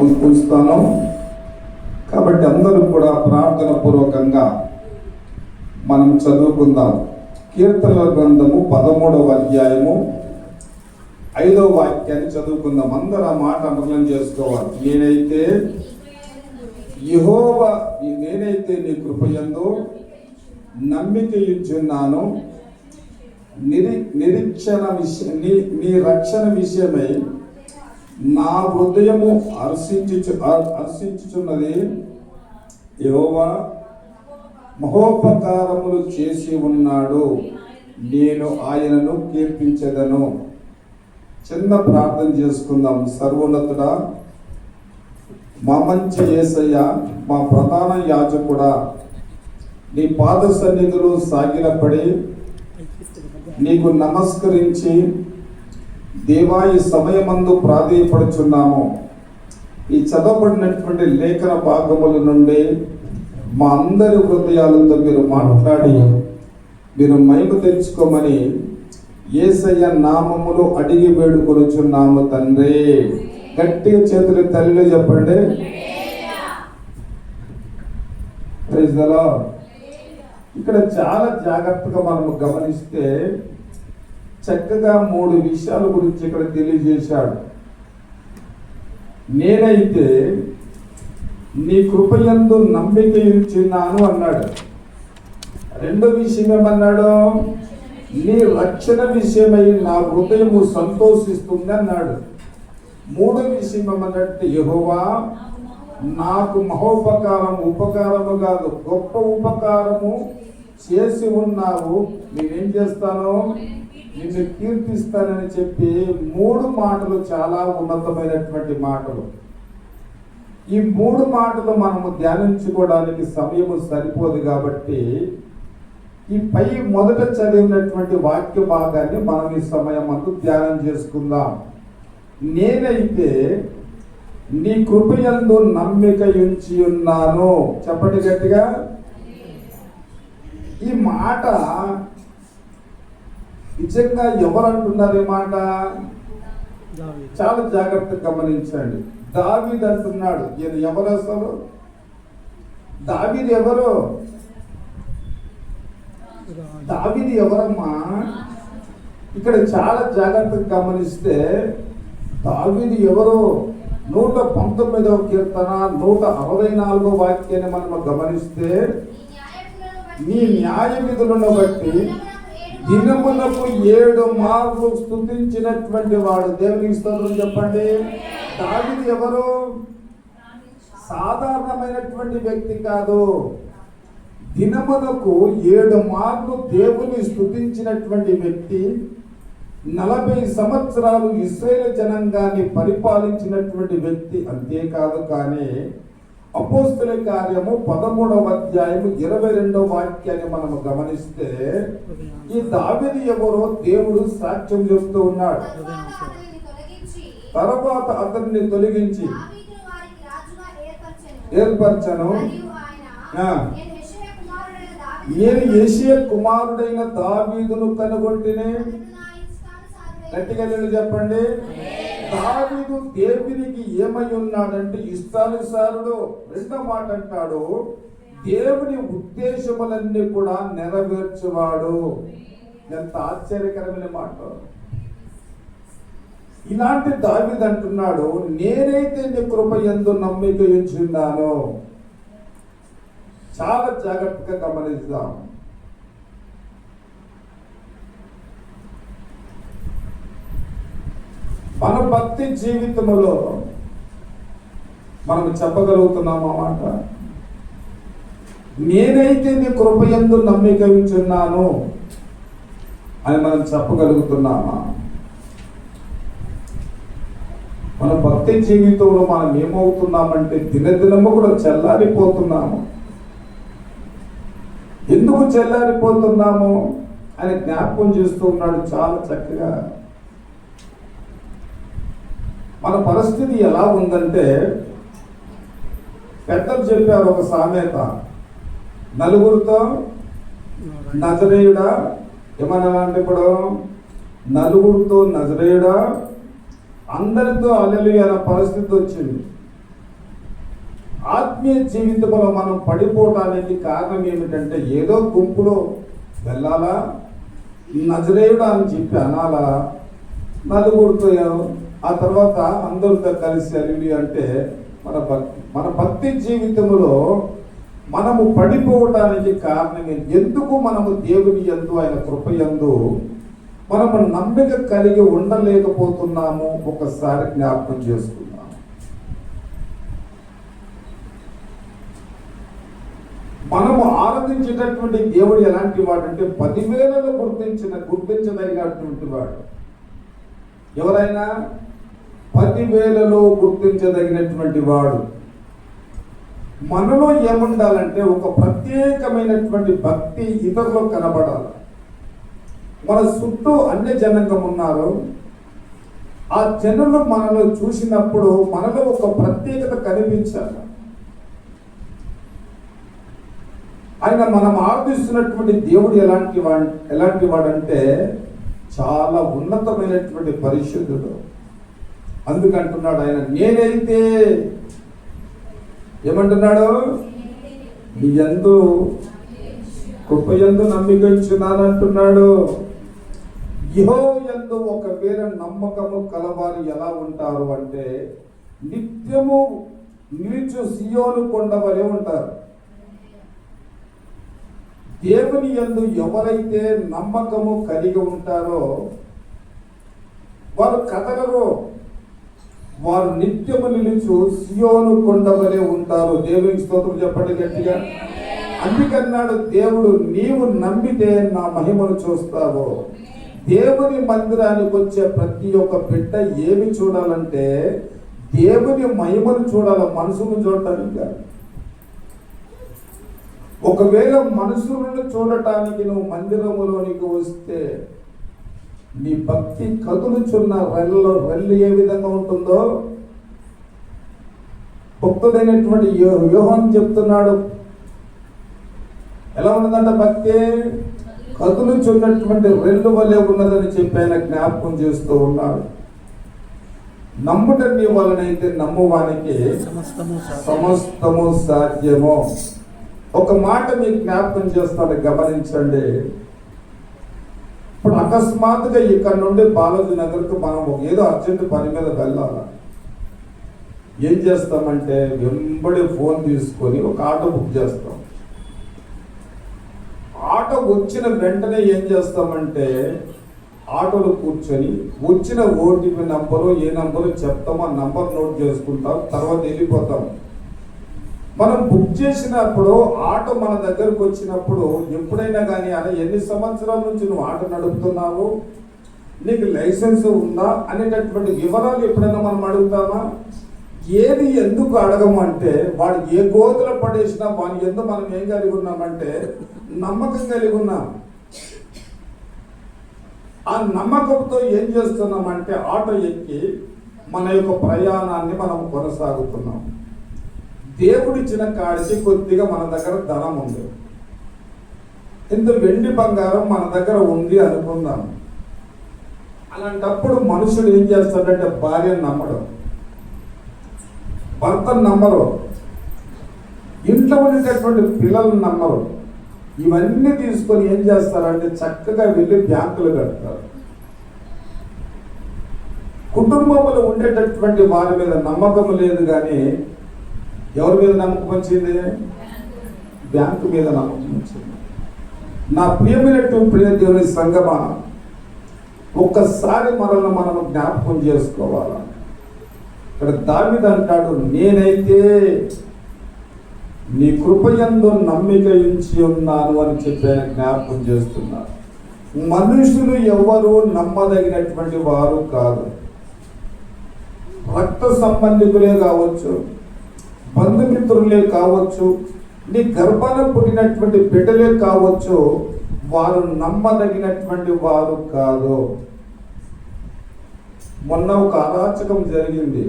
సమకూరుస్తాను. కాబట్టి అందరూ కూడా ప్రార్థన పూర్వకంగా మనం చదువుకుందాం. కీర్తనల గ్రంథము 13వ అధ్యాయము 5వ వాక్యాన్ని చదువుకుందాం. అందరూ ఆ మాట అండర్లైన్ చేసుకోవాలి. నేనైతే నీ కృపయందు నమ్మిక ఉంచున్నాను. నీ రక్షణ విషయమై నా హృదయము హర్షించుచున్నది. యెహోవా మహోపకారములు చేసి ఉన్నాడు, నేను ఆయనను కీర్తించెదను. చిన్న ప్రార్థన చేసుకుందాం. సర్వోన్నతుడా, మా మంచి యేసయ్య, మా ప్రధాన యాజకుడా, నీ పాద సన్నిధిలో సాగిలపడి నీకు నమస్కరించి దేవా ఈ సమయమందు ప్రాధేయపడుచున్నాము. ఈ చదవబడినటువంటి లేఖన భాగముల నుండి మా అందరి హృదయాలతో మీరు మాట్లాడి మీరు మహిమ తెచ్చుకోమని యేసయ్య నామములో అడిగి వేడుకొనుచున్నాము తండ్రి. గట్టిగా చేతులు తల్లిలో చెప్పండి. Praise the Lord. ఇక్కడ చాలా జాగ్రత్తగా మనము గమనిస్తే చక్కగా 3 విషయాల గురించి ఇక్కడ తెలియజేశాడు. నేనైతే నీ కృపయందు నమ్మిక ఉంచున్నాను అన్నాడు. రెండో విషయం ఏమన్నాడు? నీ రక్షణ విషయమై నా హృదయము సంతోషిస్తుంది అన్నాడు. మూడో విషయం ఏమన్నట్టు, యెహోవా నాకు ఉపకారము కాదు, గొప్ప ఉపకారము చేసి ఉన్నావు, నేనేం చేస్తాను, నిన్ను కీర్తిస్తానని చెప్పి 3 మాటలు చాలా ఉన్నతమైనటువంటి మాటలు. ఈ 3 మాటలు మనము ధ్యానించుకోవడానికి సమయము సరిపోదు కాబట్టి ఈ పై మొదట చదివినటువంటి వాక్య భాగాన్ని మనం ఈ సమయం అంతా ధ్యానం చేసుకుందాం. నేనైతే నీ కృపయందు నమ్మిక ఉంచి ఉన్నాను. చెప్పండి గట్టిగా. ఈ మాట నిజంగా ఎవరు అంటున్నారు? ఈ మాట చాలా జాగ్రత్తగా గమనించండి. దావీదు అంటున్నాడు. ఈయన ఎవరు? అసలు దావీదు ఎవరు? దావీదు ఎవరమ్మా? ఇక్కడ చాలా జాగ్రత్తగా గమనిస్తే దావీదు ఎవరు? 119వ కీర్తన 164వ వాక్యాన్ని మనం గమనిస్తే, నీ న్యాయ విధులను బట్టి దినములకు 7 మార్లు స్తుతించినటువంటి వాడు. దేవునికి స్తోత్రం చెప్పండి. దావీదు ఎవరు? సాధారణమైనటువంటి వ్యక్తి కాదు. దినములకు 7 మార్లు దేవుని స్తుతించినటువంటి వ్యక్తి. 40 సంవత్సరాలు ఇశ్రాయేలు జనాంగాన్ని పరిపాలించినటువంటి వ్యక్తి. అంతేకాదు కానీ అపోస్తలుల కార్యము 13వ అధ్యాయము 22వ వాక్యాన్ని మనము గమనిస్తే ఈ దావీదు ఎవరో దేవుడు సాక్ష్యం చెప్తూ ఉన్నాడు. తర్వాత అతన్ని తొలగించి ఏర్పరచను. నేను యోషీయా కుమారుడైన దావీదును కనుగొంటినే. గట్టిగా చెప్పండి. దావీదు దేవునికి ఏమై ఉన్నాడంటే ఇష్టానుసారుడు. రెండో మాట అంటాడు, దేవుని ఉద్దేశములన్నీ కూడా నెరవేర్చువాడు. ఎంత ఆశ్చర్యకరమైన మాట. ఇలాంటి దావీదు అంటున్నాడు, నేనైతే నీ కృపయందు నమ్మిక ఉంచున్నాను. చాలా జాగ్రత్తగా గమనిస్తాం. మన భక్తి జీవితంలో మనం చెప్పగలుగుతున్నామా మాట? నేనైతే నీ కృపయందు నమ్మిక ఉంచున్నాను అని మనం చెప్పగలుగుతున్నామా? మన భక్తి జీవితంలో మనం ఏమవుతున్నామంటే దినదినము కూడా చల్లారిపోతున్నాము. ఎందుకు చల్లారిపోతున్నాము అని జ్ఞాపకం చేస్తూ ఉన్నాడు చాలా చక్కగా. మన పరిస్థితి ఎలా ఉందంటే, పెద్దలు చెప్పారు ఒక సామెత, నలుగురితో నజరేయుడా. ఏమన్నా అంటే ఇప్పుడు నలుగురితో నజరేయుడా, అందరితో హల్లెలూయా అనే పరిస్థితి వచ్చింది. ఆత్మీయ జీవితంలో మనం పడిపోవటానికి కారణం ఏమిటంటే ఏదో గుంపులో వెళ్ళాలా, నజరేయుడు అని చెప్పి అనాలా, నలుగురితో ఆ తర్వాత అందరితో కలిసి అలివి అంటే మన భక్తి జీవితంలో మనము పడిపోవటానికి కారణం ఎందుకు మనము దేవుని యందు ఆయన కృప యందు మనము నమ్మిక కలిగి ఉండలేకపోతున్నాము ఒకసారి జ్ఞాపకం చేసుకుందాం. మనము ఆరాధించేటటువంటి దేవుడు ఎలాంటి వాడంటే 10,000లో గుర్తించదగినటువంటి వాడు. ఎవరైనా 10,000లో గుర్తించదగినటువంటి వాడు. మనలో ఏముండాలంటే ఒక ప్రత్యేకమైనటువంటి భక్తి ఇతరులో కనబడాలి. మన చుట్టూ అన్య జనాంగం ఉన్నారు, ఆ జనులు మనలో చూసినప్పుడు మనలో ఒక ప్రత్యేకత కనిపించాలి. ఆయన మనం ఆరాధిస్తున్నటువంటి దేవుడు ఎలాంటి వాడంటే చాలా ఉన్నతమైనటువంటి పరిశుద్ధుడు. అందుకంటున్నాడు ఆయన, నేనైతే ఏమంటున్నాడు, నీ యందు కృప యందు నమ్మిక ఉంచున్నాను అంటున్నాడు. యెహోవా యందు ఒకవేళ నమ్మకము కలవారు ఎలా ఉంటారు అంటే నిత్యము నిలుచు సియోను కొండ వలె ఉంటారు. దేవుని యందు ఎవరైతే నమ్మకము కలిగి ఉంటారో వారు కదలరు, వారు నిత్యము నిలుచు సియోను కొండ వలె ఉంటారు. దేవునికి స్తోత్రం చెప్పండి గట్టిగా. అందుకన్నాడు దేవుడు, నీవు నమ్మితే నా మహిమను చూస్తావు. దేవుని మందిరానికి వచ్చే ప్రతి ఒక్క బిడ్డ ఏమి చూడాలంటే దేవుని మహిమను చూడాల, మనసును చూడటానికి కాదు. ఒకవేళ మనసులను చూడటానికి నువ్వు మందిరములోనికి వస్తే నీ భక్తి కదులుచున్న రెల్లు ఏ విధంగా ఉంటుందో భక్తుడైనటువంటి యోహాను చెప్తున్నాడు. ఎలా ఉన్నదంట భక్తి? కదులుచున్నటువంటి రెల్లు వలె ఉన్నదని చెప్పి ఆయన జ్ఞాపకం చేస్తూ ఉన్నాడు. నమ్ముట నీ వలనైతే నమ్మువానికి సమస్తము సాధ్యము. ఒక మాట మీకు జ్ఞాపకం చేస్తాను, గమనించండి. ఇప్పుడు అకస్మాత్తుగా ఇక్కడ నుండి బాలాజీ నగర్కు మనం ఏదో అర్జెంట్ పని మీద వెళ్ళాలి. ఏం చేస్తామంటే వెంబడి ఫోన్ తీసుకొని ఒక ఆటో బుక్ చేస్తాం. ఆటో వచ్చిన వెంటనే ఏం చేస్తామంటే ఆటోలో కూర్చొని వచ్చిన ఓటీపీ నంబరు ఏ నంబరు చెప్తామో ఆ నంబర్ నోట్ చేసుకుంటాం, తర్వాత వెళ్ళిపోతాం. మనం బుక్ చేసినప్పుడు ఆటో మన దగ్గరకు వచ్చినప్పుడు ఎప్పుడైనా కానీ అలా ఎన్ని సంవత్సరాల నుంచి నువ్వు ఆటో నడుపుతున్నావు, నీకు లైసెన్స్ ఉందా అనేటటువంటి వివరాలు ఎప్పుడైనా మనం అడుగుతామా? ఏది ఎందుకు అడగము అంటే వాడు ఏ గోతులో పడేసినా వాని ఎందుకు మనం ఏం కలిగి ఉన్నామంటే నమ్మకం కలిగి ఉన్నాం. ఆ నమ్మకంతో ఏం చేస్తున్నామంటే ఆటో ఎక్కి మన యొక్క ప్రయాణాన్ని మనం కొనసాగుతున్నాం. దేవుడిచ్చిన కాడికి కొద్దిగా మన దగ్గర ధనం ఉంది, ఇంత వెండి బంగారం మన దగ్గర ఉంది అనుకుందాం. అలాంటప్పుడు మనుషులు ఏం చేస్తాడంటే భార్యను నమ్మడం, భర్తను నమ్మరు, ఇంట్లో ఉండేటటువంటి పిల్లలను నమ్మరు. ఇవన్నీ తీసుకొని ఏం చేస్తారంటే చక్కగా వెళ్ళి బ్యాంకులు కడతారు. కుటుంబంలో ఉండేటటువంటి వారి మీద నమ్మకం లేదు, కానీ ఎవరి మీద నమ్మకం వచ్చింది? బ్యాంకు మీద నమ్మకం వచ్చింది. నా ప్రియమైనటువంటి ప్రియ దేవుని సంగమా, ఒక్కసారి మనల్ని మనం జ్ఞాపకం చేసుకోవాలా. ఇక్కడ దావీదు అంటాడు, నేనైతే నీ కృపయందు నమ్మిక ఉంచి ఉన్నాను అని చెప్పి ఆయన జ్ఞాపకం చేస్తున్నారు. మనుషులు ఎవరు నమ్మదగినటువంటి వారు కాదు. రక్త సంబంధికులే కావచ్చు, బంధుమిత్రులే కావచ్చు, నీ గర్భాన పుట్టినటువంటి బిడ్డలే కావచ్చు, వారు నమ్మదగినటువంటి వారు కాదు. మొన్న ఒక అరాచకం జరిగింది.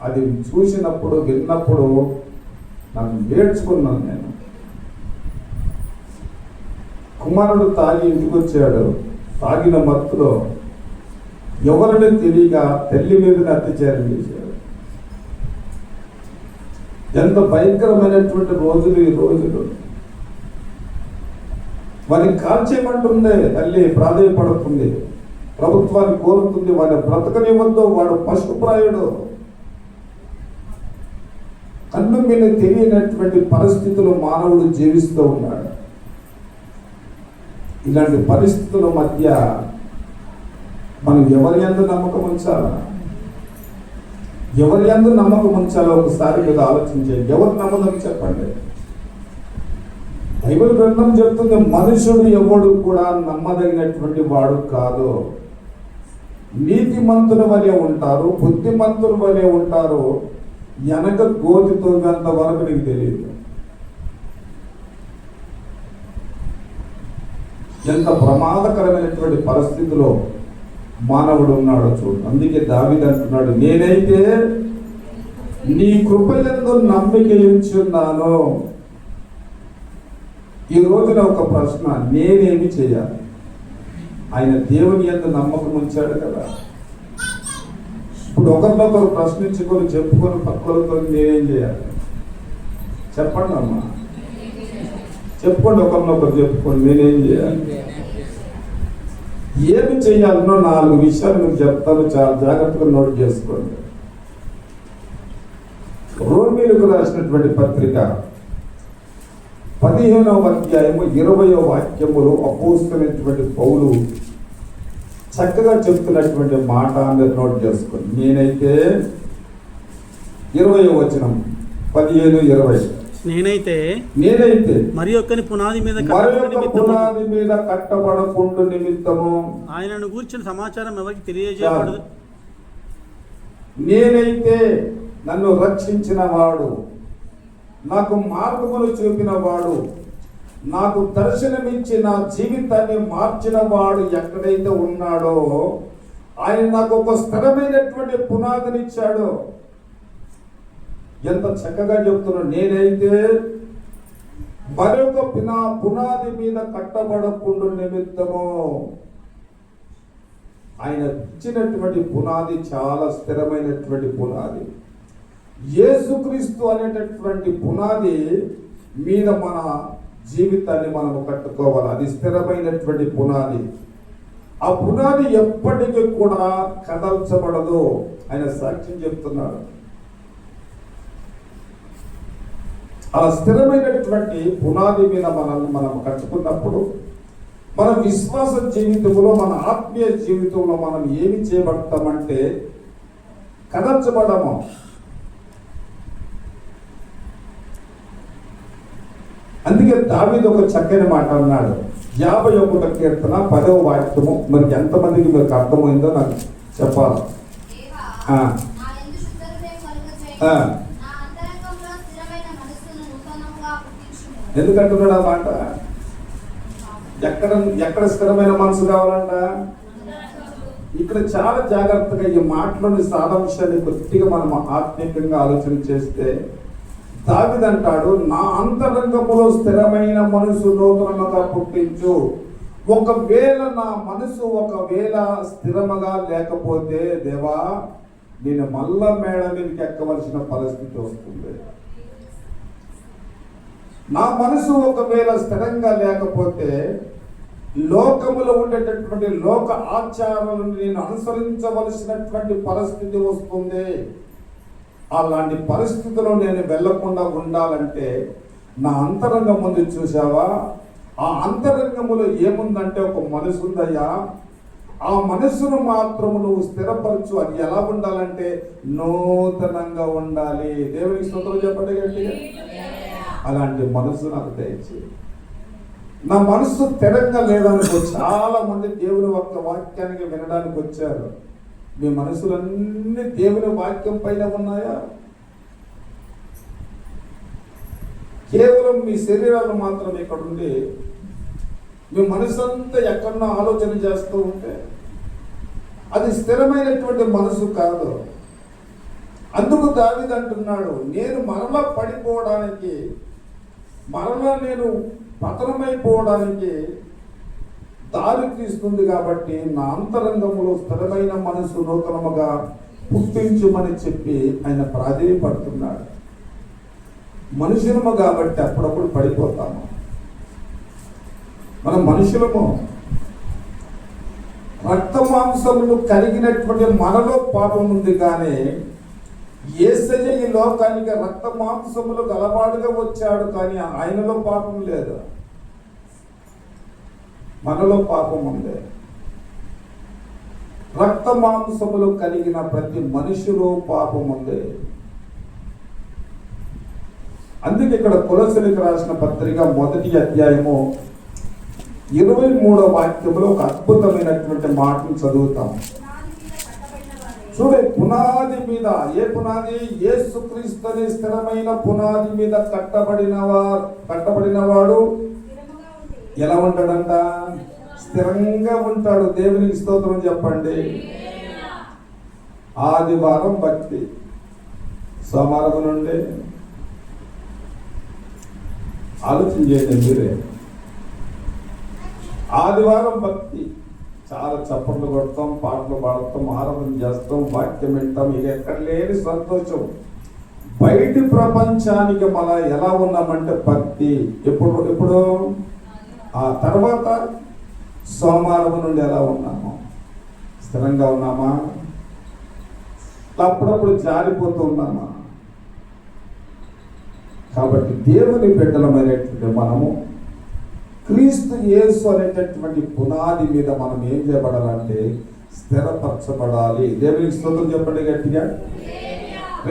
అది చూసినప్పుడు విన్నప్పుడు నన్ను నేర్చుకున్నాను. నేను కుమారుడు తాగి ఇంటికి వచ్చాడు. తాగిన మత్తులో ఎవరిని తెలియక తల్లి మీద అత్యాచారం చేశాడు. ఎంత భయంకరమైనటువంటి రోజులు ఈ రోజులు. వారిని కాల్చేయమంటుంది తల్లి, ప్రాధాన్యపడుతుంది, ప్రభుత్వాన్ని కోరుతుంది, వారిని బ్రతకనివ్వద్దు, వాడు పశుప్రాయుడు. కన్ను మీద తెలియనటువంటి పరిస్థితులు మానవుడు జీవిస్తూ ఉన్నాడు. ఇలాంటి పరిస్థితుల మధ్య మనం ఎవరి యందు నమ్మకం ఉంచాలా? ఎవరి యందు నమ్మకం ఉంచాలో ఒకసారి మీద ఆలోచించండి. ఎవరు నమ్మకం చెప్పండి. బైబిల్ గ్రంథం చెప్తుంది, మనుషుడు ఎవడు కూడా నమ్మదగినటువంటి వాడు కాదు. నీతిమంతుల వలె ఉంటారు, బుద్ధిమంతుల వలె ఉంటారు, వెనక గోతి తోగేంత వరకు నీకు తెలియదు. ఎంత ప్రమాదకరమైనటువంటి పరిస్థితిలో మానవుడు ఉన్నాడో చూడు. అందుకే దావీదు అంటున్నాడు, నేనైతే నీ కృపయందు నమ్మిక ఉంచున్నాను. ఈ రోజున ఒక ప్రశ్న, నేనేమి చేయాలి? ఆయన దేవుని యందు నమ్మకం ఉంచాడు కదా. ఇప్పుడు ఒకరినొకరు ప్రశ్నించుకొని చెప్పుకొని పక్కలతో నేనేం చేయాలి చెప్పండి అమ్మా, చెప్పుకోండి. ఒకరినొకరు చెప్పుకోండి, నేనేం చేయాలి? ఏమి చేయాలనో 4 విషయాలు మీకు చెప్తాను, చాలా జాగ్రత్తగా నోట్ చేసుకోండి. రోమీయులకు రాసినటువంటి పత్రిక 15వ అధ్యాయము 20వ వాక్యములో అపోస్తలుడైనటువంటి పౌలు చక్కగా చెప్తున్నటువంటి మాట అందరు నోట్ చేసుకోండి. నేనైతే 20వ వచనం 15, 20 నేనైతే మరి ఒక్కని పునాది మీద కట్టబడకుండా నిమిత్తము ఆయనను గూర్చిన సమాచారం ఎవరికి తెలియజేయబడదు. నేనైతే నన్ను రక్షించిన వాడు, నాకు మార్గములు చూపిన వాడు, నాకు దర్శనమిచ్చి నా జీవితాన్ని మార్చిన వాడు ఎక్కడైతే ఉన్నాడో ఆయన నాకు ఒక స్థిరమైనటువంటి పునాదినిచ్చాడు. ఎంత చక్కగా చెప్తున్నాడు. నేనైతే మరొక పునాది మీద కట్టబడకుండా నిమిత్తము. ఆయన ఇచ్చినటువంటి పునాది చాలా స్థిరమైనటువంటి పునాది. యేసుక్రీస్తు అనేటటువంటి పునాది మీద మన జీవితాన్ని మనము కట్టుకోవాలి. అది స్థిరమైనటువంటి పునాది. ఆ పునాది ఎప్పటికీ కూడా కదల్చబడదు. ఆయన సాక్ష్యం చెప్తున్నాడు. ఆ స్థిరమైనటువంటి పునాది మీద మనం కట్టుకున్నప్పుడు మన విశ్వాస జీవితంలో, మన ఆత్మీయ జీవితంలో మనం ఏమి చేయబడతామంటే కదల్చబడము. అందుకే దావీదు ఒక చక్కని మాట అన్నాడు. 51వ కీర్తన 10వ వాక్యము. మరి ఎంతమందికి మీకు అర్థమైందో నాకు చెప్పాలి. ఎందుకంటున్నాడు ఆ మాట? ఎక్కడ స్థిరమైన మనసు కావాలంట? ఇక్కడ చాలా జాగ్రత్తగా ఈ మాటలోని సారాంశాన్ని కొద్దిగా మనం ఆత్మీయంగా ఆలోచన చేస్తే దావీదు అంటాడు, నా అంతరంగములో స్థిరమైన మనసు నూతనముగా పుట్టించు. ఒకవేళ నా మనసు స్థిరముగా లేకపోతే దేవా, నేను మళ్ళా మేడ మీదకి ఎక్కవలసిన పరిస్థితి వస్తుంది. నా మనసు ఒకవేళ స్థిరంగా లేకపోతే లోకములో ఉండేటటువంటి లోక ఆచారాలను నేను అనుసరించవలసినటువంటి పరిస్థితి వస్తుంది. అలాంటి పరిస్థితిలో నేను వెళ్లకుండా ఉండాలంటే నా అంతరంగం ముందు చూసావా, ఆ అంతరంగములో ఏముందంటే ఒక మనసు ఉందయ్యా. ఆ మనసును మాత్రము నువ్వు స్థిరపరచు. అది ఎలా ఉండాలంటే నూతనంగా ఉండాలి. దేవునికి స్తోత్రం చెప్పండి గట్టిగా. అలాంటి మనసు నాకు దయచేయి. నా మనసు స్థిరంగా లేదనుకో. చాలా మంది దేవుని వాక్యానికి వినడానికి వచ్చారు. మీ మనసులన్నీ దేవుని వాక్యం పైన ఉన్నాయా? కేవలం మీ శరీరాలు మాత్రం ఇక్కడ ఉండి మీ మనసు అంతా ఎక్కడన్నా ఆలోచన చేస్తూ ఉంటే అది స్థిరమైనటువంటి మనసు కాదు. అందుకు దావీదు అంటున్నాడు, నేను మరలా పడిపోవడానికి, మరలా నేను పతనమైపోవడానికి దారి తీస్తుంది. కాబట్టి నా అంతరంగంలో స్థిరమైన మనసు నూతనముగా పుట్టించుమని చెప్పి ఆయన ప్రాధేయపడుతున్నాడు. మనుషులము కాబట్టి అప్పుడప్పుడు పడిపోతాము. మనం మనుషులము. రక్త మాంసములు కలిగినటువంటి మనలో పాపం ఉంది, కానీ యేసయ్య ఈ లోకానికి రక్త మాంసములు గలవాడుగా వచ్చాడు, కానీ ఆయనలో పాపం లేదు. మనలో పాపం ఉంది. రక్త మాంసములు కలిగిన ప్రతి మనిషిలో పాపం ఉంది. అందుకే ఇక్కడ కొలొస్సీయులకు రాసిన పత్రిక 1వ అధ్యాయము 23వ వాక్యంలో ఒక అద్భుతమైనటువంటి మాటను చదువుతాం. చూడే, పునాది మీద, ఏ పునాది? యేసుక్రీస్తు అనే స్థిరమైన పునాది మీద కట్టబడినవాడు ఎలా ఉంటాడంట? స్థిరంగా ఉంటాడు. దేవునికి స్తోత్రం చెప్పండి. ఆదివారం భక్తి, సోమవారం నుండి ఆలోచన చేయండి మీరే. ఆదివారం భక్తి, చాలా చప్పట్లు కొడతాం, పాటలు పాడతాం, ఆరాధన చేస్తాం, వాక్యం వింటాం, ఇక ఎక్కడ లేని సంతోషం. బయటి ప్రపంచానికి మనం ఎలా ఉన్నామంటే భక్తి. ఎప్పుడు ఆ తర్వాత సోమవారం నుండి ఎలా ఉన్నాము? స్థిరంగా ఉన్నామా? అప్పుడప్పుడు జారిపోతూ ఉన్నామా? కాబట్టి దేవుని బిడ్డలమైనటువంటి మనము క్రీస్తు యేసు అనేటటువంటి పునాది మీద మనం ఏం చేయబడాలంటే స్థిరపరచబడాలి. దేవునికి స్తోత్రం చెప్పండి గట్టిగా.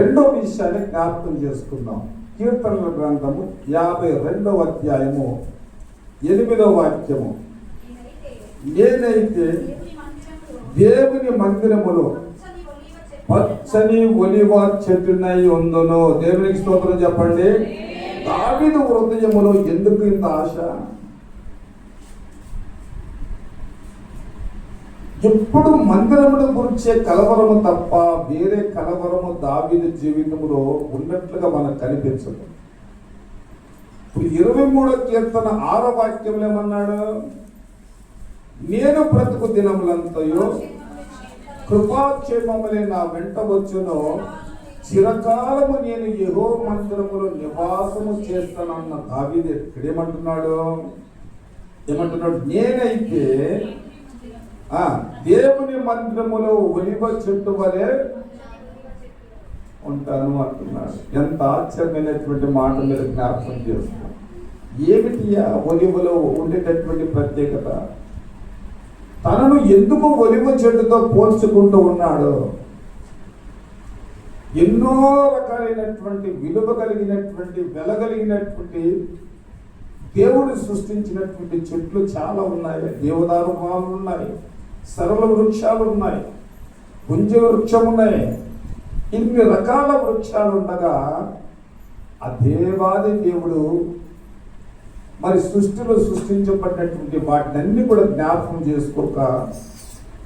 రెండో విషయాన్ని జ్ఞాపకం చేసుకుందాం. కీర్తనల గ్రంథము 52వ అధ్యాయము 8వ వాక్యము. నేనైతే దేవుని మందిరములో పచ్చని ఒలివ చెట్టునై ఉందును. దేవునికి స్తోత్రం చెప్పండి. దావీదు హృదయములో ఎందుకు ఇంత ఆశ? ఎప్పుడు మందిరముల గురించే కలవరము తప్ప వేరే కలవరము దావీదు జీవితంలో ఉన్నట్లుగా మనకు కనిపించదు. ఇప్పుడు 23వ కీర్తన 6వ వాక్యంలో ఏమన్నాడు? నేను బ్రతుకు దినములంతయు కృపాక్షేమములే నా వెంట వచ్చును, చిరకాలము నేను యెహోవా మందిరములో నివాసము చేస్తానన్న దావీదు ఇక్కడేమంటున్నాడు? ఏమంటున్నాడు? నేనైతే దేవుని మందిరములో ఒలివ చెట్టు వలె ఉంటాను అంటున్నాడు. ఎంత ఆశ్చర్యమైనటువంటి మాట మీరు జ్ఞాపకం చేస్తున్నారు. ఏమిటి ఒలివలో ఉండేటటువంటి ప్రత్యేకత? తనను ఎందుకు ఒలివ చెట్టుతో పోల్చుకుంటూ ఉన్నాడు? ఎన్నో రకాలైనటువంటి విలువ కలిగినటువంటి వెలగలిగినటువంటి దేవుడు సృష్టించినటువంటి చెట్లు చాలా ఉన్నాయి. దేవదారు వనాలు ఉన్నాయి, సరళ వృక్షాలు ఉన్నాయి, పుంజ వృక్షం ఉన్నాయి. ఇన్ని రకాల వృక్షాలు ఉండగా ఆ దేవాది దేవుడు మరి సృష్టిలో సృష్టించబడినటువంటి వాటిని అన్ని కూడా జ్ఞాపకం చేసుకోక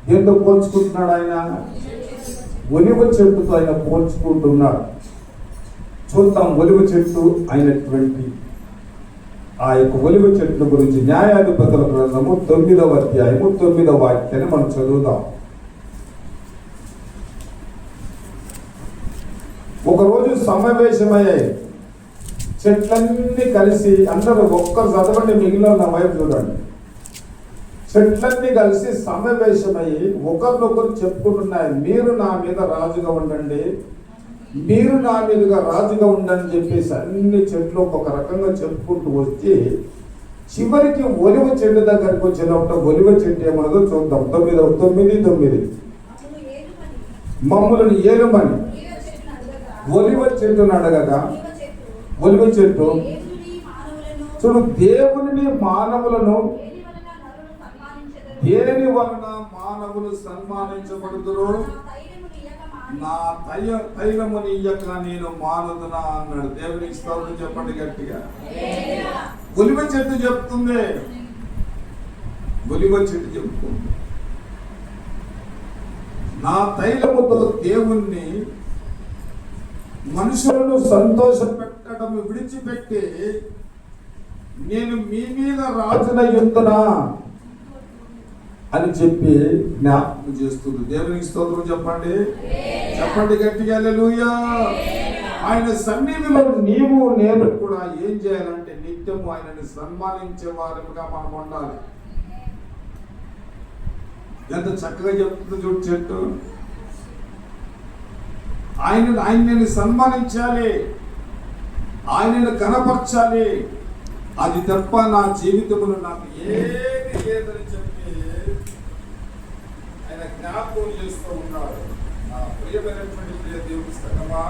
దేంతో పోల్చుకుంటున్నాడు? ఆయన ఒలివ చెట్టుతో ఆయన పోల్చుకుంటున్నాడు. చూద్దాం ఒలివ చెట్టు అయినటువంటి ఆ యొక్క ఒలివ చెట్టు గురించి. న్యాయాధిపతుల గ్రంథము 9వ అధ్యాయము 9వ వాక్యాన్ని మనం చదువుదాం. ఒకరోజు సమావేశమయ్యాయి చెట్లన్నీ కలిసి. అందరూ ఒక్కరు చదవండి, మిగిలిన నా వైపు చూడండి. చెట్లన్నీ కలిసి సమావేశమయ్యి ఒకరినొకరు చెప్పుకుంటున్నాయి, మీరు నా మీద రాజుగా ఉండండి, మీరు నా మీదుగా రాజుగా ఉండండి చెప్పేసి అన్ని చెట్లు ఒక రకంగా చెప్పుకుంటూ వచ్చి చివరికి ఒలివ చెట్టు దగ్గరికి వచ్చినప్పుడు ఒలివ చెట్టు ఏమన్నదో చూద్దాం. 9:9 మమ్ములను ఏలుమని ఒలివ చెట్టును అడగగా, ఒలివ చెట్టు చూడు, దేవుని మానవులను దేని వలన మానవులు సన్మానించబడుదురు? నా తైలముని ఇయ్యక నేను మానుదునా అన్నాడు. దేవునికి స్తోత్రం చెప్పండి గట్టిగా. ఒలివ చెట్టు చెప్తుంది, ఒలివ చెట్టు చెప్తుంది, నా తైలముతో దేవుణ్ణి మనుషులను సంతోష పెట్టడం విడిచిపెట్టి నేను మీ మీద రాజునై ఉందునా అని చెప్పి జ్ఞాపకం చేస్తుంది. దేవునికి స్తోత్రం చెప్పండి, చెప్పండి గట్టిగా హల్లెలూయా. ఆయన సన్నిధిలో నీవు నేను కూడా ఏం చేయాలంటే నిత్యము ఆయనని సన్మానించే వారుగా మనం ఉండాలి. ఎంత చక్కగా చెప్తుంది చూడు చెట్టు. ఆయనని సన్మానించాలి, ఆయనను కనపరచాలి. అది తప్ప నా జీవితంలో నాకు ఏది లేదని చెప్పి ఆయన జ్ఞాపకం చేస్తూ ఉన్నాడు. నా ప్రియమైనటువంటి ప్రియ దేవుని సంగమా,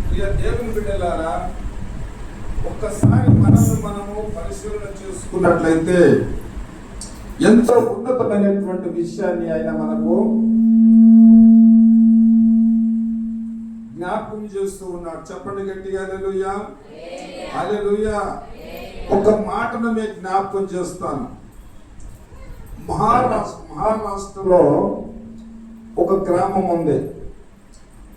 ప్రియ దేవుని బిడ్డలారా, ఒక్కసారి మనము పరిశీలన చేసుకున్నట్లయితే ఎంతో ఉన్నతమైనటువంటి విషయాన్ని ఆయన మనకు జ్ఞాపకం చేస్తూ ఉన్నాడు. చెప్పండి గట్టిగా హల్లెలూయా, హల్లెలూయా. ఒక మాటను మీకు జ్ఞాపకం చేస్తాను. మహారాష్ట్రలో ఒక గ్రామం ఉంది.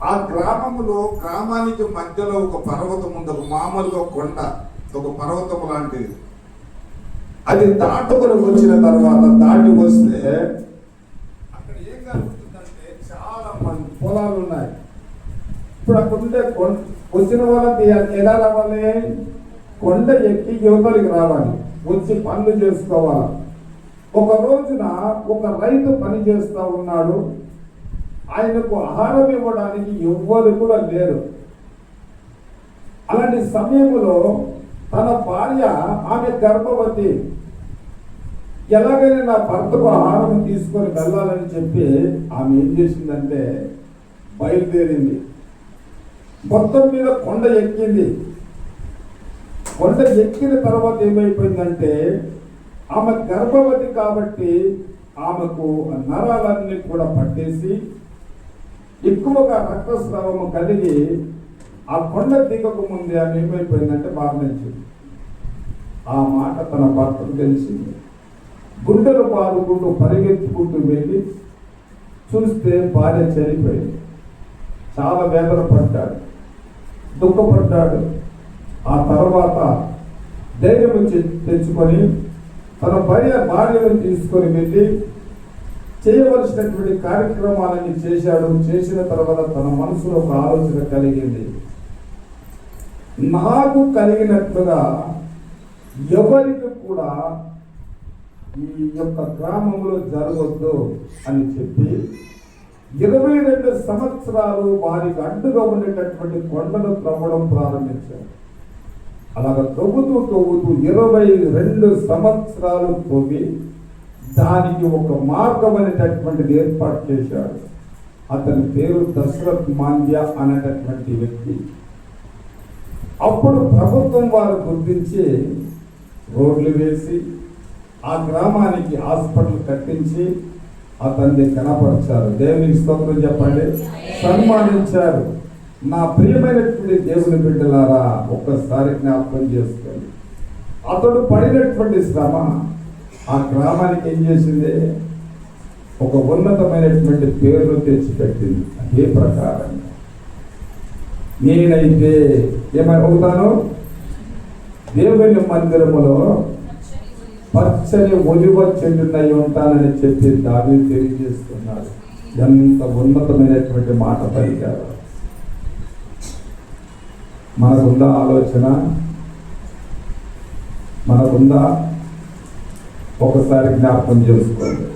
ఆ గ్రామానికి మధ్యలో ఒక పర్వతం ఉంది. ఒక మామూలుగా కొండ, ఒక పర్వతం లాంటిది. అది దాటుకొని వచ్చిన తర్వాత దాటి వస్తే అక్కడ ఏం కలుగుతుందంటే చాలా మంది పొలాలు ఉన్నాయి. ఇప్పుడు అక్కడ ఉండే వచ్చిన వాళ్ళకి ఎలా రావాలి? కొండ ఎక్కి యువతలకి రావాలి, వచ్చి పనులు చేసుకోవాలి. ఒక రోజున ఒక రైతు పని చేస్తూ ఉన్నాడు. ఆయనకు ఆహారం ఇవ్వడానికి ఎవ్వరు కూడా లేరు. అలాంటి సమయంలో తన భార్య, ఆమె గర్భవతి, ఎలాగైనా నా భర్తకు ఆహారం తీసుకొని వెళ్ళాలని చెప్పి ఆమె ఏం చేసిందంటే బయలుదేరింది. మొత్తం మీద కొండ ఎక్కింది. కొండ ఎక్కిన తర్వాత ఏమైపోయిందంటే ఆమె గర్భవతి కాబట్టి ఆమెకు నరాలన్నీ కూడా పట్టేసి ఎక్కువగా రక్తస్రావము కలిగి ఆ కొండ దిగకు ముందే ఆమె ఏమైపోయిందంటే మరణించింది. ఆ మాట తన భర్తకు తెలిసింది. గుండెలు బాదుకుంటూ పరిగెత్తుకుంటూ వెళ్ళి చూస్తే భార్య చనిపోయింది. చాలా వేదన పడ్డాడు, దుఃఖపడ్డాడు. ఆ తర్వాత ధైర్యం తెచ్చుకొని తన భార్యను తీసుకొని వెళ్ళి చేయవలసినటువంటి కార్యక్రమాలన్నీ చేశాడు. చేసిన తర్వాత తన మనసులో ఒక ఆలోచన కలిగింది. నాకు కలిగినట్లుగా ఎవరికి కూడా ఈ యొక్క గ్రామంలో జరగొద్దు అని చెప్పి 22 సంవత్సరాలు వారికి అడ్డుగా ఉండేటటువంటి కొండను త్రవ్వడం ప్రారంభించారు. అలాగ తవ్వుతూ 22 సంవత్సరాలు తవ్వి దానికి ఒక మార్గం అనేటటువంటిది ఏర్పాటు చేశాడు. అతని పేరు దశరథ్ మాండ్య అనేటటువంటి వ్యక్తి. అప్పుడు ప్రభుత్వం వారు గుర్తించి రోడ్లు వేసి ఆ గ్రామానికి హాస్పిటల్ కట్టించి అతన్ని కనపరిచారు. దేవునికి స్తోత్రం చెప్పండి, సన్మానించారు. నా ప్రియమైనటువంటి దేవుని బిడ్డలారా, ఒక్కసారి జ్ఞాపకం చేసుకోండి. అతడు పడినటువంటి శ్రమ ఆ గ్రామానికి ఏం చేసింది? ఒక ఉన్నతమైనటువంటి పేరు తెచ్చిపెట్టింది. అదే ప్రకారం నేనైతే ఏమని అవుతాను? దేవుని మందిరములో పచ్చని ఒలివ చెట్టునై ఉంటానని చెప్పి దావీదు తెలియజేస్తున్నాడు. ఎంత ఉన్నతమైనటువంటి మాట పలికారు. మనకుందా ఆలోచన? మనకుందా? ఒకసారి జ్ఞాపకం చేసుకోండి.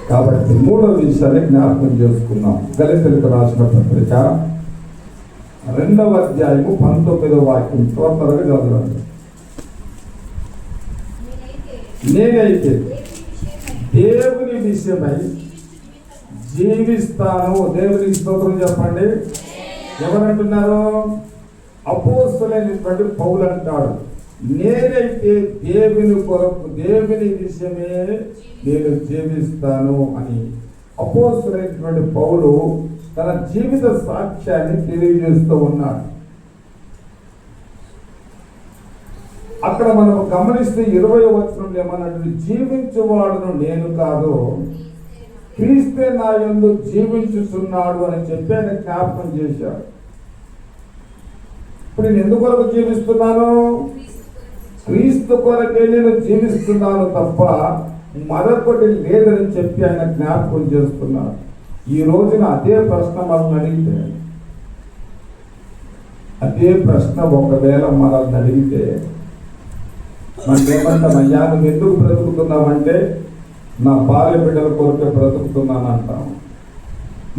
కాబట్టి 3వ విషయాన్ని జ్ఞాపకం చేసుకున్నాం. గళితీయులకు రాసిన పత్రిక 2వ అధ్యాయము 19వ వాక్యం త్వరగా చదవండి. నేనైతే దేవుని విషయమై జీవిస్తాను. దేవునికి స్తోత్రం చెప్పండి. ఎవరంటున్నారు? అపోస్తలుడైనటువంటి పౌలు అంటాడు, నేనైతే దేవుని కొరకు, దేవుని విషయమే నేను జీవిస్తాను అని అపోస్తలుడైనటువంటి పౌలు తన జీవిత సాక్ష్యాన్ని తెలియజేస్తూ ఉన్నాడు. అక్కడ మనం గమనిస్తే 20వ వచనంలో ఏమన్నట్టు, జీవించువాడును నేను కాదు, క్రీస్తే నా యందు జీవించుచున్నాడు అని చెప్పి ఆయన జ్ఞాపకం చేశాడు. ఇప్పుడు నేను ఎందుకు కొరకు జీవిస్తున్నాను? క్రీస్తు కొరకే నేను జీవిస్తున్నాను తప్ప మరొకటి లేదని చెప్పి ఆయన జ్ఞాపకం చేస్తున్నాడు. ఈ రోజున అదే ప్రశ్న మనం అడిగితే అదే ప్రశ్న ఒకవేళ మనల్ని అడిగితే మనకేమంటాం? అయ్యా నువ్వు ఎందుకు బ్రతుకుతున్నావంటే నా భార్య బిడ్డల కొరకే బ్రతుకుతున్నాను అంటాం.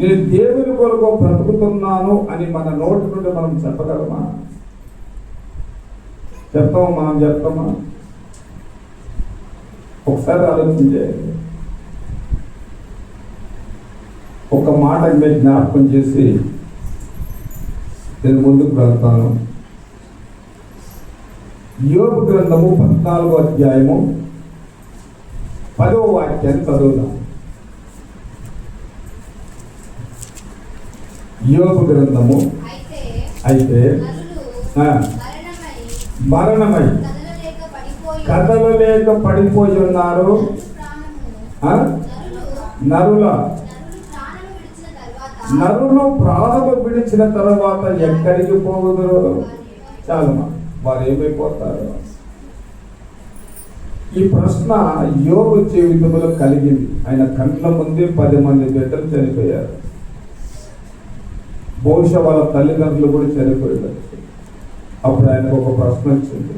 నేను దేవుని కొరకు బ్రతుకుతున్నాను అని మన నోటి నుండి మనం చెప్పగలమా? చెప్తామా? మనం చెప్తామా? ఒకసారి ఆలోచించేయండి. ఒక మాట మీరు జ్ఞాపకం చేసి నేను ముందుకు వెళ్తాను. యోబు గ్రంథము 14వ అధ్యాయము 10వ వాక్యాన్ని చదువుదాం. యోబు గ్రంథము అయితే మరణమై కదలలేక పడిపోయి ఉన్నారు నరులు ప్రాణము విడిచిన తర్వాత ఎక్కడికి పోగుదురు? చాలమ్మా, వారు ఏమైపోతారు? ఈ ప్రశ్న యోబు జీవితంలో కలిగింది. ఆయన కంట్ల ముందే 10 మంది బిడ్డలు చనిపోయారు. బహుశా వాళ్ళ తల్లిదండ్రులు కూడా చనిపోయారు. అప్పుడు ఆయనకు ఒక ప్రశ్న వచ్చింది.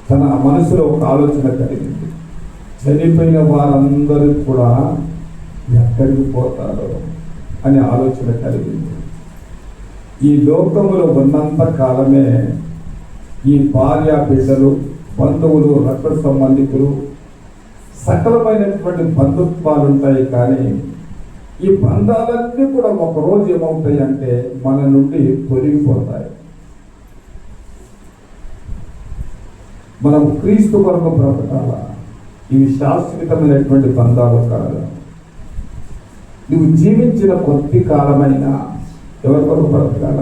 తన మనసులో ఒక ఆలోచన కలిగింది. చనిపోయిన వారందరూ కూడా ఎక్కడికి పోతారో అనే ఆలోచన కలిగింది. ఈ లోకములో ఉన్నంత కాలమే ఈ భార్య బిడ్డలు, బంధువులు, రక్త సంబంధికులు, సకలమైనటువంటి బంధుత్వాలు ఉంటాయి. కానీ ఈ బంధాలన్నీ కూడా ఒకరోజు ఏమవుతాయి అంటే మన నుండి తొలగిపోతాయి. మనం క్రీస్తు కొరకు బ్రతకాల. ఇవి శాశ్వతమైనటువంటి బంధాలు కాదు. నువ్వు జీవించిన కొద్ది కాలమైన ఎవరి కొరకు బ్రతకాల?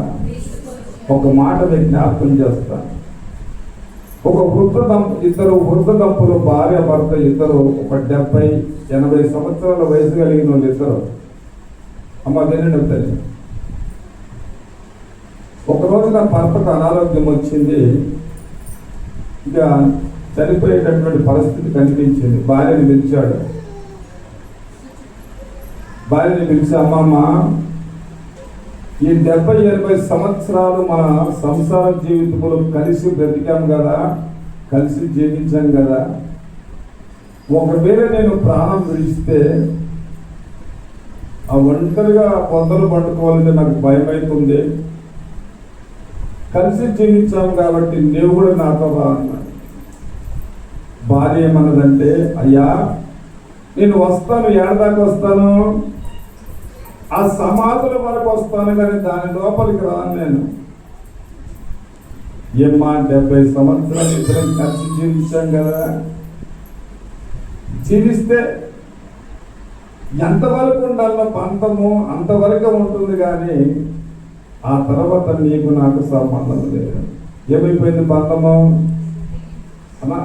ఒక మాట నేను జ్ఞాపకం చేస్తాను. ఇద్దరు వృద్ధ దంపతులు, భార్య భర్త ఇద్దరు, ఒక 70-80 సంవత్సరాల వయసు కలిగిన వాళ్ళు ఇద్దరు. అమ్మ వినండి తల్లి. ఒకరోజు నా భర్తకు అనారోగ్యం వచ్చింది. ఇక చనిపోయేటటువంటి పరిస్థితి కనిపించింది. భార్యని పిలిచాడు. భార్యని పిలిచి, అమ్మమ్మ, ఈ 70-80 సంవత్సరాలు మన సంసార జీవితంలో కలిసి బ్రతికాం కదా, కలిసి జీవించాం కదా. ఒకవేళ నేను ప్రాణం విడిస్తే ఆ ఒంటరిగా పొందలు పట్టుకోవాలంటే నాకు భయం అవుతుంది. కలిసి జీవించాం కాబట్టి నీవు కూడా నాతో రా అన్నాడు. భార్య ఏమన్నదంటే, అయ్యా నేను వస్తాను, ఏడాదాకా వస్తాను, ఆ సమాధుల వరకు వస్తాను, కానీ దాని లోపలికి రాను నేను. ఏమ్మా, 70 సంవత్సరాలు ఇద్దరం కలిసి జీవించాం కదా. జీవిస్తే ఎంతవరకు ఉండాలన్న పంతము అంతవరకు ఉంటుంది, కానీ ఆ తర్వాత నీకు నాకు సంబంధం లేదు. ఏమైపోయింది బంధము అమ్మా?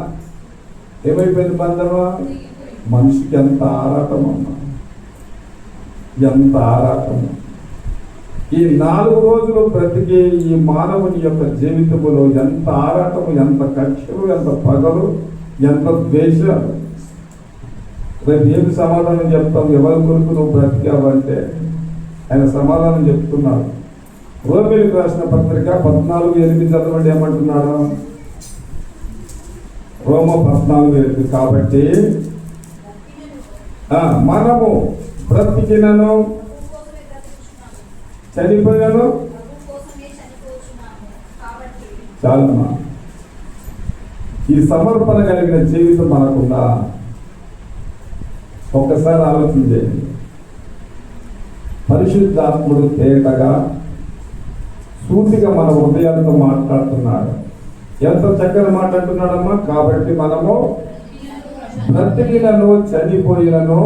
ఏమైపోయింది బంధము? మనిషికి ఎంత ఆరాటం అమ్మా, ఎంత ఆరాటము. ఈ 4 రోజులు బ్రతికే ఈ మానవుని యొక్క జీవితంలో ఎంత ఆరాటము, ఎంత కక్షలు, ఎంత పగలు, ఎంత ద్వేషాలు. రేపు ఏమి సమాధానం చెప్తాం? ఎవరి కొరకు నువ్వు బ్రతికావంటే ఆయన సమాధానం చెప్తున్నాడు. రోమీయులకు రాసిన పత్రిక 14:8 చదవండి. ఏమంటున్నాడు? రోమ 14:8. కాబట్టి మనము బ్రతికినను చనిపోయినను చాలమ్మా. ఈ సమర్పణ కలిగిన జీవితం మనకుందా? ఒక్కసారి ఆలోచన చేయండి. పరిశుద్ధాత్ముడు తేటగా సూటిగా మన హృదయాలతో మాట్లాడుతున్నాడు. ఎంత చక్కగా మాట్లాడుతున్నాడమ్మా. కాబట్టి మనము బ్రతికినను చనిపోయినను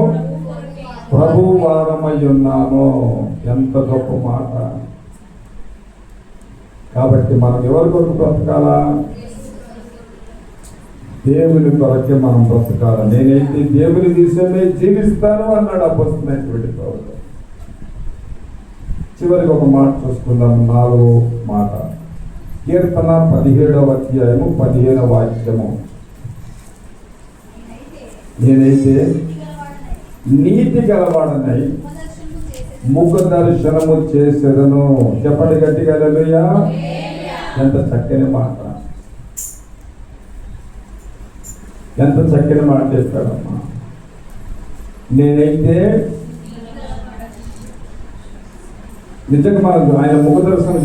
ప్రభు వారమై ఉన్నాము. ఎంత గొప్ప మాట. కాబట్టి మనం ఎవరి కొరకు బ్రతకాలా? దేవుని కొరకే మనం బ్రతకాలి. నేనైతే దేవుని విషయమే జీవిస్తాను అన్నాడు అపొస్తలుడైనటువంటి పౌలు. చివరికి ఒక మాట చూసుకుందాం. 4వ మాట, కీర్తన 17వ అధ్యాయము 15వ వాక్యము. నేనైతే నీతి గలవాడనై ముఖ దర్శనము చేసేదను. చెప్పండి గట్టిగా హల్లెలూయా. ఎంత చక్కని మాట, ఎంత చక్కని మాట చెప్పాడమ్మా. నేనైతే నిజంగా మనం ఆయన ముఖ దర్శనం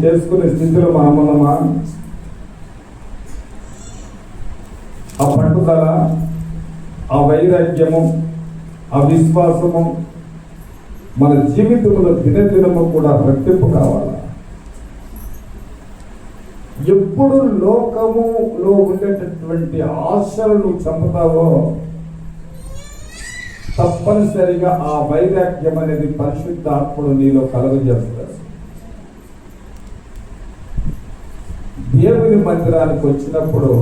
చేసుకునే స్థితిలో మనం ఉన్నామా? ఆ పట్టుదల, ఆ వైరాగ్యము, ఆ విశ్వాసము మన జీవితంలో దినదినము కూడా రెట్టింపు కావాలి. ఎప్పుడు లోకములో ఉండేటటువంటి ఆశలను చంపుతావో తప్పనిసరిగా ఆ వైరాగ్యం అనేది పరిశుద్ధాత్ముడు నీలో కలుగజేస్తాడు. దేవుని మందిరానికి వచ్చినప్పుడు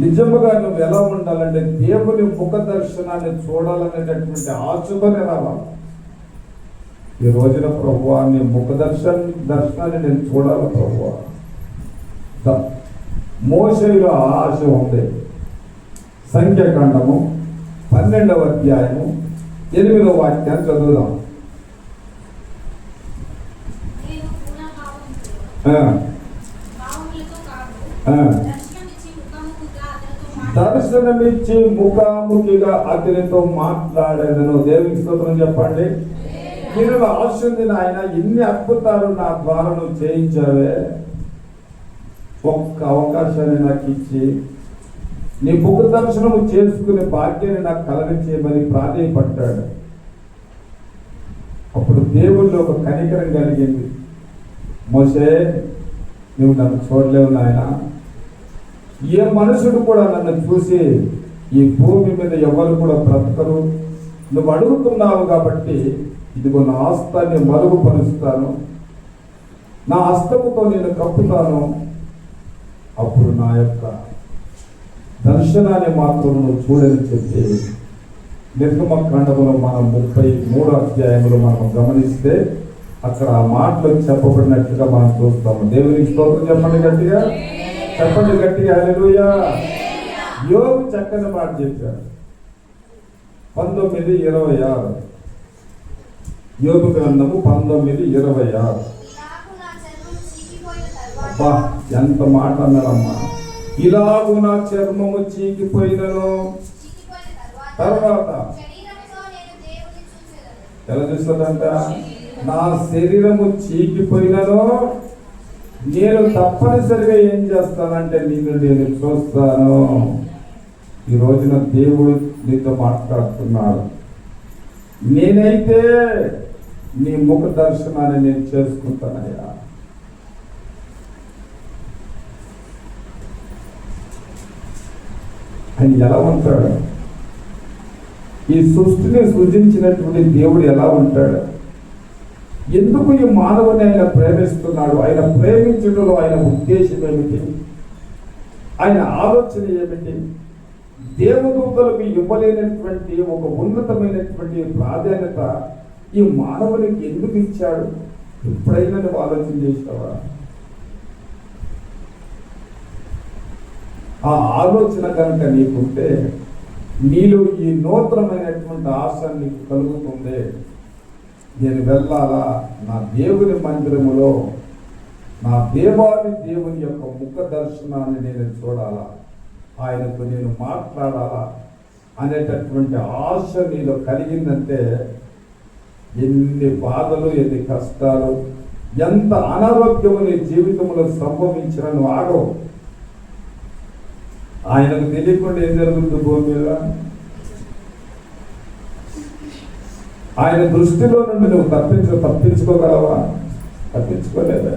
నిజముగా నువ్వు ఎలా ఉండాలంటే దేవుని ముఖ దర్శనాన్ని చూడాలనేటటువంటి ఆశతోనే రావాలి. ఈ రోజున ప్రభువా నీ ముఖ దర్శనాన్ని నేను చూడాలి ప్రభువా. మోషేలో ఆశ ఉంది. సంఖ్యాకాండము 12వ అధ్యాయము 8వ వాక్యాన్ని చదువుదాం. దర్శనమిచ్చి ముఖాముఖిగా అతనితో మాట్లాడేదను. దేవునికి స్తోత్రం చెప్పండి. మీరు ఆశ ఉంది నాయన, ఇన్ని అద్భుతాలు నా ద్వారా నువ్వు చేయించావే, ఒక్క అవకాశాన్ని నాకు ఇచ్చి నీ ముఖ దర్శనము చేసుకునే భాగ్యాన్ని నాకు కలగచేయమని ప్రాధేయపడ్డాడు. అప్పుడు దేవుల్లో ఒక కనికరం కలిగింది. మోసే, నువ్వు నన్ను చూడలేవు నాయన, ఏ మనుషుడు కూడా నన్ను చూసి ఈ భూమి మీద ఎవరు కూడా బ్రతకరు. నువ్వు అడుగుతున్నావు కాబట్టి ఇదిగో నా హస్తాన్ని మరుగుపరుస్తాను, నా హస్తముతో నేను కప్పుతాను. అప్పుడు నా యొక్క దర్శనాన్ని మాత్రం నువ్వు చూడని చెప్పి నిర్గమకాండములో మనం 33వ అధ్యాయంలో మనం గమనిస్తే అక్కడ ఆ మాటలు చెప్పబడినట్టుగా మనం చూస్తాము. దేవునికి స్తోత్రం చెప్పండి గట్టిగా, చెప్పండి గట్టిగా హల్లెలూయా. యోబు చక్కని మాట చెప్పాడు. 19:26 యోబు గ్రంథము 19:26. అబ్బా ఎంత మాట అన్నాడమ్మా. ఇలాగూ నా చర్మము చీకిపోయినను తర్వాత ఎలా చూస్తుందంట, నా శరీరము చీకిపోయినను నేను తప్పనిసరిగా ఏం చేస్తానంటే నేను చూస్తాను. ఈ రోజున దేవుడు నీతో మాట్లాడుతున్నాడు. నేనైతే నీ ముఖ దర్శనాన్ని నేను చేసుకుంటానయ్యా. ఆయన ఎలా ఉంటాడు? ఈ సృష్టిని సృజించినటువంటి దేవుడు ఎలా ఉంటాడు? ఎందుకు ఈ మానవుని ఆయన ప్రేమిస్తున్నాడు? ఆయన ప్రేమించడంలో ఆయన ఉద్దేశం ఏమిటి? ఆయన ఆలోచన ఏమిటి? దేవదూతలకు ఇవ్వలేనటువంటి ఒక ఉన్నతమైనటువంటి ప్రాధాన్యత ఈ మానవునికి ఎందుకు ఇచ్చాడు? ఎప్పుడైనా నువ్వు ఆలోచన చేసావా? ఆ ఆలోచన కనుక నీకుంటే నీలో ఈ నూతనమైనటువంటి ఆశ నీకు కలుగుతుంది. నేను వెళ్ళాలా నా దేవుని మందిరములో, నా దేవాది దేవుని యొక్క ముఖ దర్శనాన్ని నేను చూడాలా, ఆయనతో నేను మాట్లాడాలా అనేటటువంటి ఆశ నీలో కలిగిందంటే ఎన్ని బాధలు, ఎన్ని కష్టాలు, ఎంత అనారోగ్యము నీ జీవితంలో సంభవించిన నువ్వు ఆగవు. ఆయనకు తెలియకుండా ఏం జరుగుతుంది భూమి మీద? ఆయన దృష్టిలో నుండి నువ్వు తప్పించుకోగలవా? తప్పించుకోలేదా?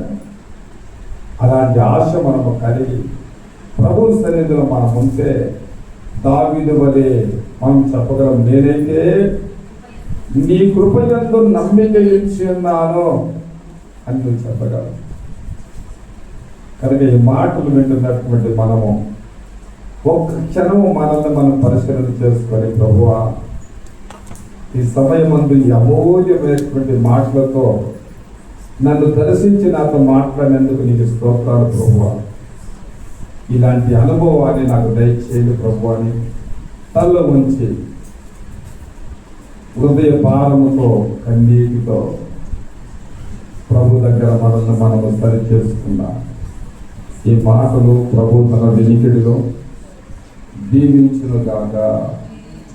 అలాంటి ఆశ మనము కలిగి ప్రభు సన్నిధిలో మనం ఉంటే దావీదు వలె మనం చెప్పగలం, నేనైతే నీ కృపయందు నమ్మిక ఇచ్చి ఉన్నాను అని నువ్వు చెప్పగలవు. కనుక ఈ మాటలు వింటున్నటువంటి మనము ఒక్క క్షణము మనల్ని మనం పరిశీలన చేసుకొని, ప్రభువా ఈ సమయమందు ఈ అమూల్యమైనటువంటి మాటలతో నన్ను దర్శించి నాతో మాట్లాడినందుకు నీకు స్తోత్రాలు ప్రభువా. ఇలాంటి అనుభవాన్ని నాకు దయచేయండి ప్రభువా అని తల్లో ఉంచి హృదయ భారముతో కన్నీటితో ప్రభు దగ్గర మనము సరి చేసుకున్నాం. ఈ మాటలు ప్రభు తన వెనికిడిలో దీవించును గాక.